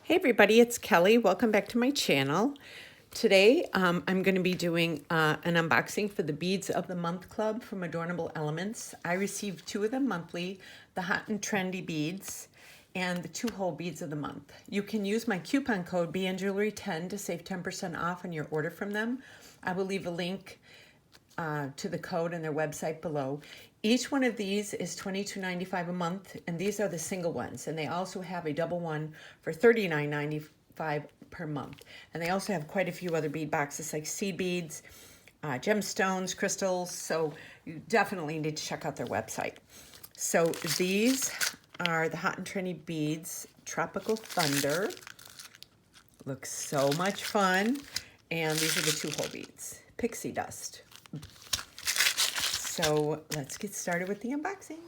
Hey everybody, it's Kelly. Welcome back to my channel. Today I'm going to be doing an unboxing for the Beads of the Month Club from Adornable Elements. I receive 2 of them monthly, the Hot and Trendy beads and the 2-hole beads of the month. You can use my coupon code BNJewelry10 to save 10% off on your order from them. I will leave a link to the code and their website below. Each one of these is $22.95 a month, and these are the single ones. And they also have a double one for $39.95 per month. And they also have quite a few other bead boxes like seed beads, gemstones, crystals. So you definitely need to check out their website. So these are the Hot and Trendy beads, Tropical Thunder. Looks so much fun. And these are the 2-hole beads, Pixie Dust. So let's get started with the unboxing.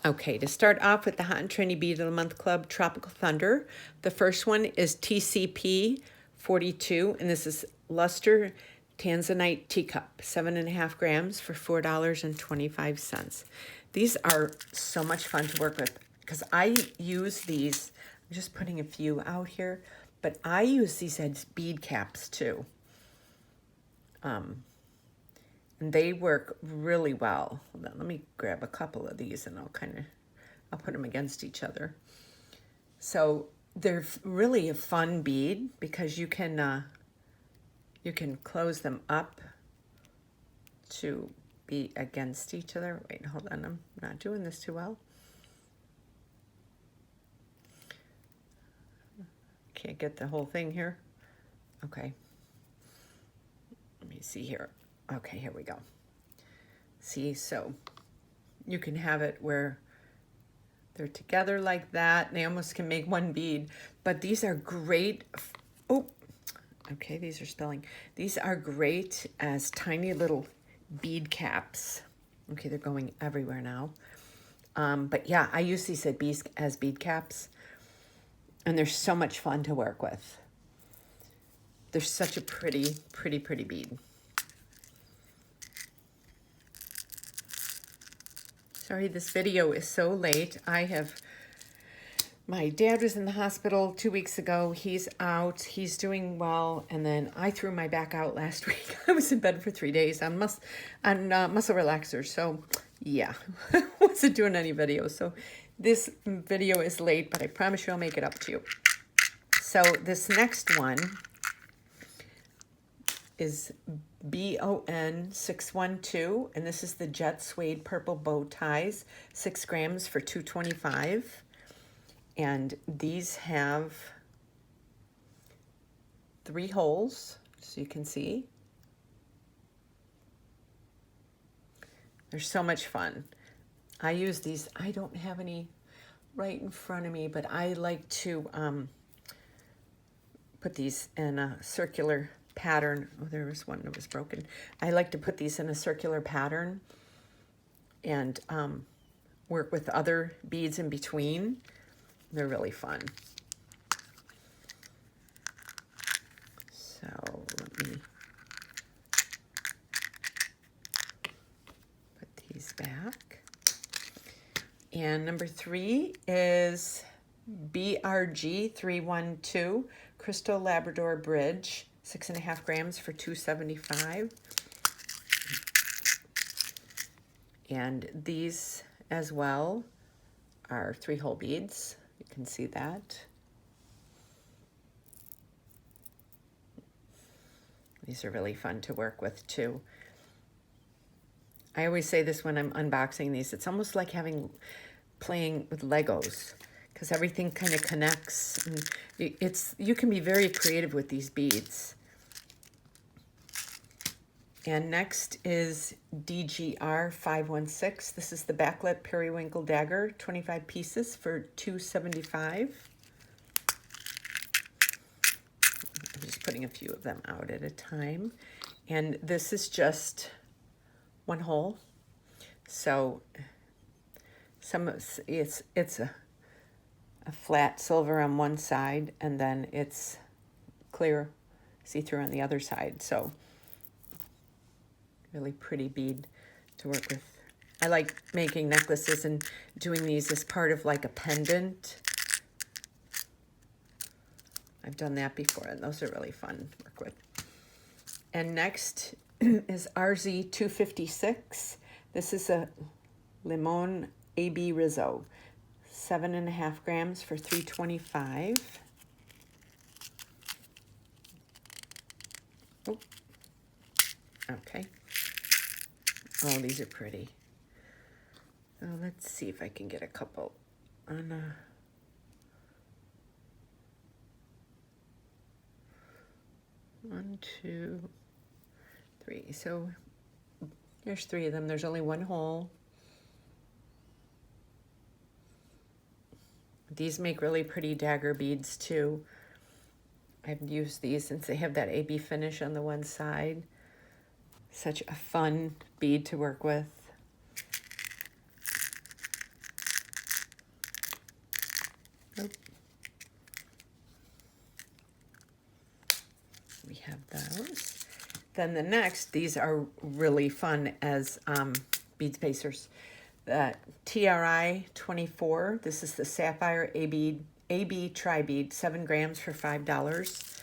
Okay, to start off with the Hot and Trendy Bead of the Month Club, Tropical Thunder. The first one is TCP 42, and this is Luster Tanzanite Teacup, 7.5 grams for $4.25. These are so much fun to work with because I use these, I'm just putting a few out here, but I use these as bead caps too. And they work really well. Hold on, let me grab a couple of these and I'll put them against each other. So they're really a fun bead because you can close them up to be against each other. Wait, hold on, I'm not doing this too well. Can't get the whole thing here. Okay. Let me see here. Okay, here we go. See, so you can have it where they're together like that. They almost can make one bead, but these are great. Oh, okay, these are spilling. These are great as tiny little bead caps. Okay, they're going everywhere now. But yeah, I use these as bead caps, and they're so much fun to work with. They're such a pretty, pretty, pretty bead. Sorry, this video is so late. My dad was in the hospital 2 weeks ago. He's out, he's doing well, and then I threw my back out last week. I was in bed for 3 days on muscle relaxers. So yeah, I wasn't doing any videos. So this video is late, but I promise you I'll make it up to you. So this next one is BON 612, and this is the Jet Suede Purple Bow Ties, 6 grams for $2.25. And these have 3 holes, so you can see. They're so much fun. I use these. I don't have any right in front of me, but I like to put these in a circular pattern. Oh, there was one that was broken. I like to put these in a circular pattern and work with other beads in between. They're really fun. So let me put these back. And number 3 is BRG 312 Crystal Labrador Bridge, 6.5 grams for $2.75. And these as well are 3-hole beads. You can see that. These are really fun to work with too. I always say this when I'm unboxing these. It's almost like playing with Legos, because everything kind of connects. And you can be very creative with these beads. And next is DGR 516. This is the backlit periwinkle dagger, 25 pieces for $2.75. I'm just putting a few of them out at a time. And this is just one hole. So it's a flat silver on one side, and then it's clear see-through on the other side. So really pretty bead to work with. I like making necklaces and doing these as part of like a pendant. I've done that before, and those are really fun to work with. And next is RZ 256. This is a Limon AB Rizzo, 7.5 grams for $3.25. Oh, okay. Oh, these are pretty. So let's see if I can get a couple on. 1, 2, 3. So there's 3 of them. There's only one hole. These make really pretty dagger beads too. I've used these since they have that AB finish on the one side. Such a fun bead to work with. Oh. We have those. Then the next, these are really fun as bead spacers. TRI 24. This is the Sapphire AB Tri-Bead, 7 grams for $5.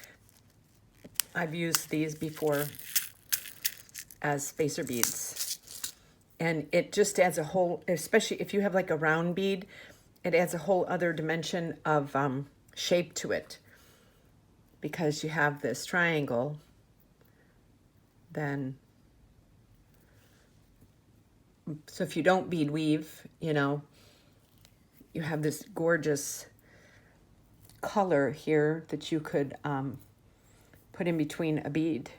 I've used these before as spacer beads. And it just adds a whole, especially if you have like a round bead, it adds a whole other dimension of shape to it. Because you have this triangle, then, so if you don't bead weave, you know, you have this gorgeous color here that you could put in between a bead.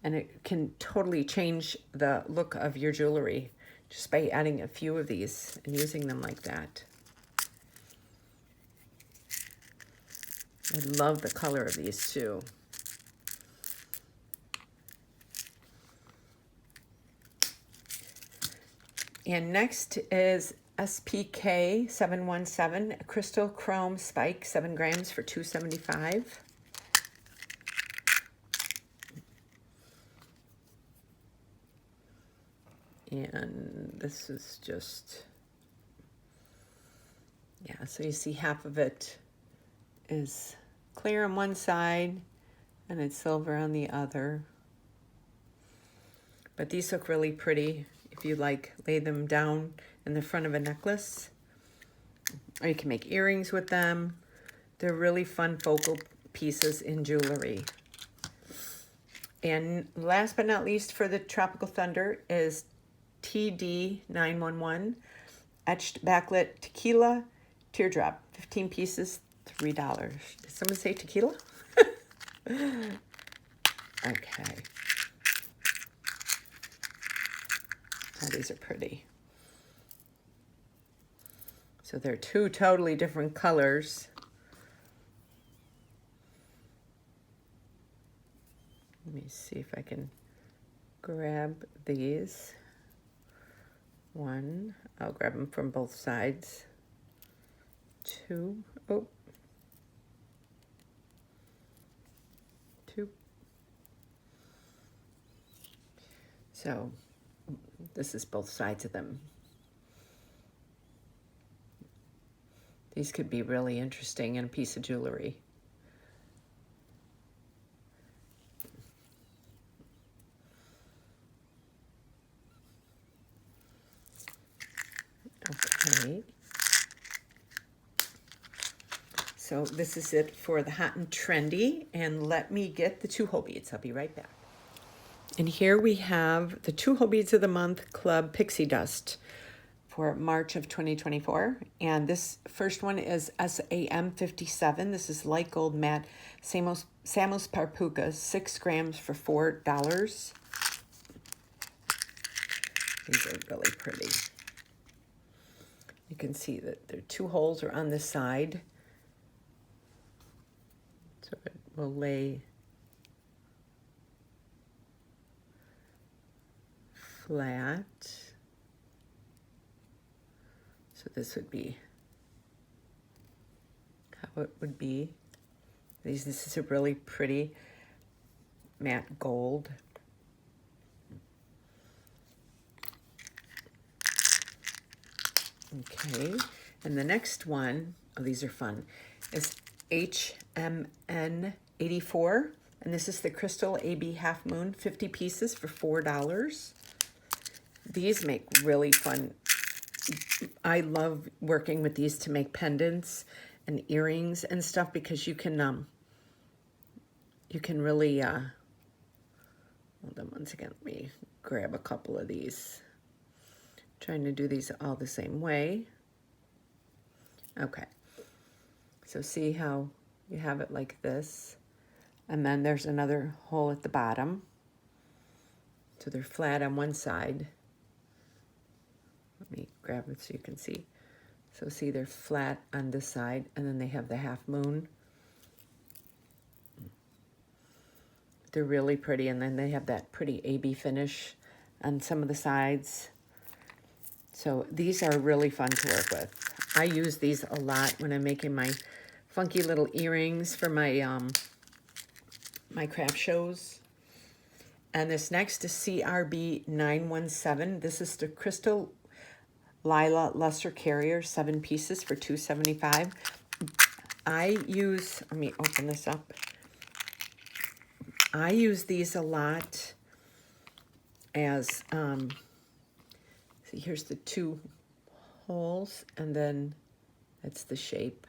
And it can totally change the look of your jewelry just by adding a few of these and using them like that. I love the color of these too. And next is SPK 717, a crystal chrome spike, 7 grams for $2.75. And this is just, yeah, so you see half of it is clear on one side and it's silver on the other. But these look really pretty if you like lay them down in the front of a necklace, or you can make earrings with them. They're really fun focal pieces in jewelry. And last but not least for the Tropical Thunder is TD911 etched backlit tequila teardrop, 15 pieces, $3. Did someone say tequila? Okay. Oh, these are pretty. So they're 2 totally different colors. Let me see if I can grab these. 1, I'll grab them from both sides. 2, oh. 2. So this is both sides of them. These could be really interesting in a piece of jewelry. Okay. So this is it for the hot and trendy, and let me get the 2 hole beads. I'll be right back. And here we have the 2 hole beads of the month club pixie dust for March of 2024. And this first one is SAM 57. This is light gold matte Samos Parpucas, 6 grams for $4. These are really pretty. You can see that their 2 holes are on the side. So it will lay flat. So this would be how it would be. This is a really pretty matte gold. Okay, and the next one, oh, these are fun, is HMN 84, and this is the Crystal AB Half Moon, 50 pieces for $4. These make really fun. I love working with these to make pendants and earrings and stuff because you can really, hold on one second, let me grab a couple of these. Trying to do these all the same way. Okay, so see how you have it like this, and then there's another hole at the bottom, so they're flat on one side. Let me grab it so you can see. So see, they're flat on this side, and then they have the half moon. They're really pretty, and then they have that pretty AB finish on some of the sides. So these are really fun to work with. I use these a lot when I'm making my funky little earrings for my my craft shows. And this next is CRB 917. This is the Crystal Lila Luster Carrier, 7 pieces for $2.75. I use, let me open this up. I use these a lot as, see, here's the 2 holes, and then that's the shape.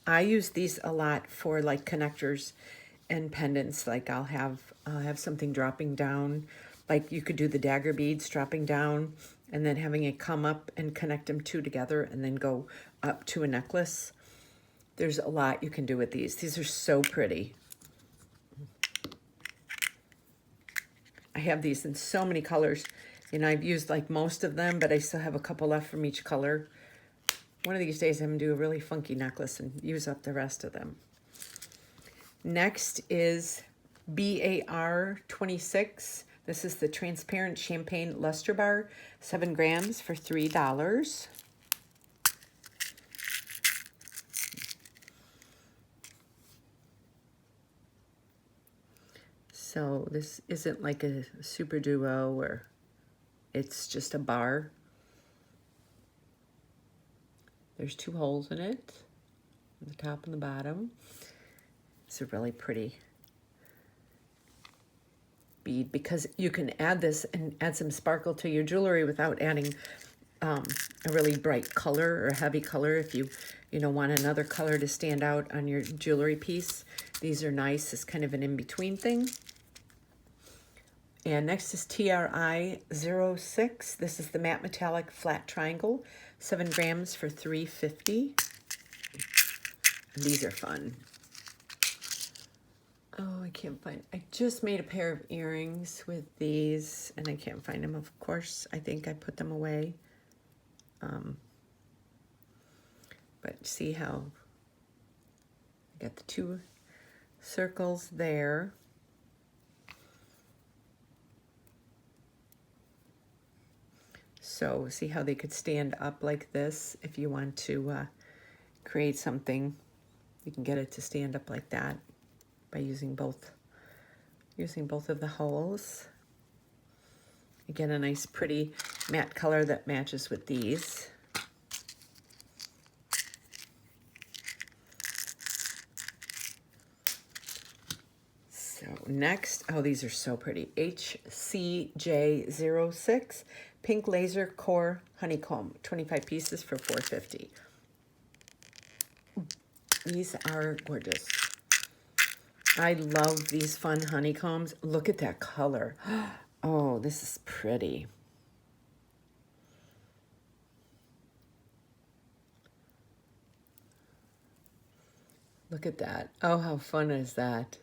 I use these a lot for like connectors and pendants. Like I'll have something dropping down, like you could do the dagger beads dropping down and then having it come up and connect them 2 together and then go up to a necklace. There's a lot you can do with these. These are so pretty. I have these in so many colors. You know, I've used like most of them, but I still have a couple left from each color. One of these days I'm gonna do a really funky necklace and use up the rest of them. Next is BAR 26. This is the transparent champagne luster bar, 7 grams for $3. So this isn't like a super duo where it's just a bar. There's 2 holes in it, on the top and the bottom. It's a really pretty bead because you can add this and add some sparkle to your jewelry without adding a really bright color or heavy color. If you want another color to stand out on your jewelry piece, these are nice. It's kind of an in-between thing. And next is TRI 06. This is the matte metallic flat triangle, 7 grams for $3.50. These are fun. Oh, I can't find, I just made a pair of earrings with these and I can't find them, of course. I think I put them away. But see how I got the 2 circles there. So see how they could stand up like this. If you want to create something, you can get it to stand up like that by using both of the holes. Again, a nice pretty matte color that matches with these. So next, oh, these are so pretty. HCJ06 Pink Laser Core Honeycomb, 25 pieces for $4.50. These are gorgeous. I love these fun honeycombs. Look at that color. Oh, this is pretty. Look at that. Oh, how fun is that?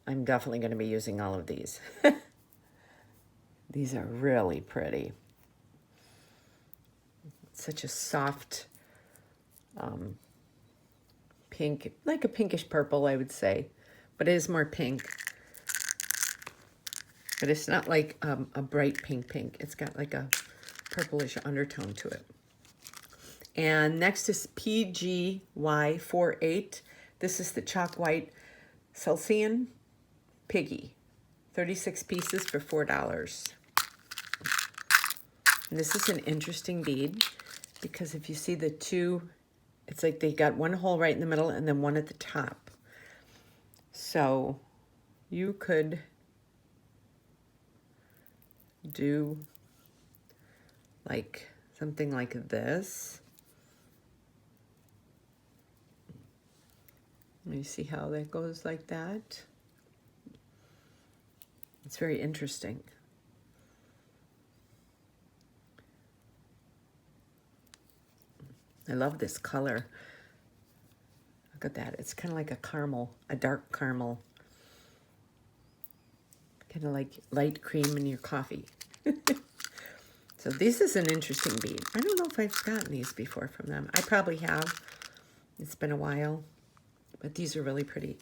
I'm definitely going to be using all of these. These are really pretty. Such a soft pink, like a pinkish purple, I would say. But it is more pink. But it's not like a bright pink. It's got like a purplish undertone to it. And next is PGY48. This is the chalk white Celsian Piggy. 36 pieces for $4. And this is an interesting bead because if you see the two, it's like they got one hole right in the middle and then one at the top. So you could do like something like this. Let me see how that goes like that. It's very interesting. I love this color. Look at that. It's kind of like a caramel, a dark caramel. Kind of like light cream in your coffee. So this is an interesting bead. I don't know if I've gotten these before from them. I probably have. It's been a while. But these are really pretty.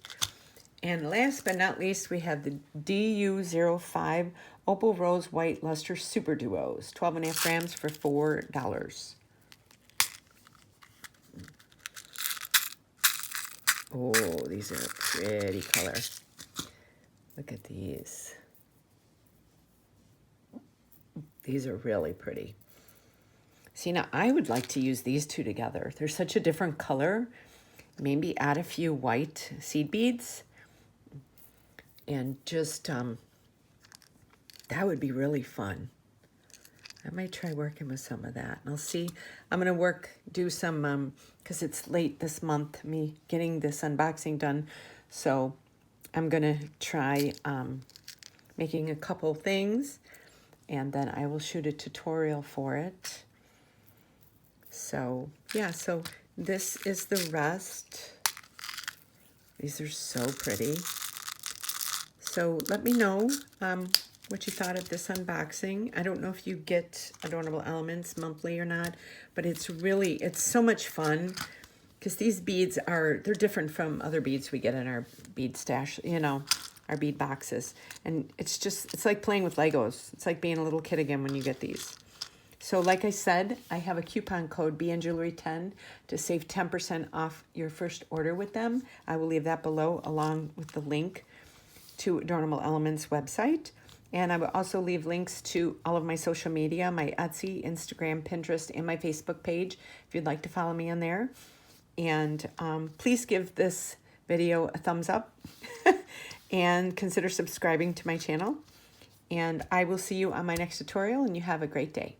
And last but not least, we have the DU05 Opal Rose White Luster Super Duos. 12.5 grams for $4. Oh, these are a pretty color. Look at these. These are really pretty. See, now I would like to use these two together. They're such a different color. Maybe add a few white seed beads. And just, that would be really fun. I might try working with some of that. And I'll see. I'm going to do some, because it's late this month, me getting this unboxing done. So I'm going to try making a couple things. And then I will shoot a tutorial for it. So, yeah, so this is the rest. These are so pretty. So let me know what you thought of this unboxing. I don't know if you get Adornable Elements monthly or not, but it's so much fun because these beads they're different from other beads we get in our bead stash, our bead boxes. And it's like playing with Legos. It's like being a little kid again when you get these. So like I said, I have a coupon code BNJewelry10 to save 10% off your first order with them. I will leave that below along with the link to Adornable Elements website. And I will also leave links to all of my social media, my Etsy, Instagram, Pinterest, and my Facebook page if you'd like to follow me on there. And please give this video a thumbs up and consider subscribing to my channel. And I will see you on my next tutorial, and you have a great day.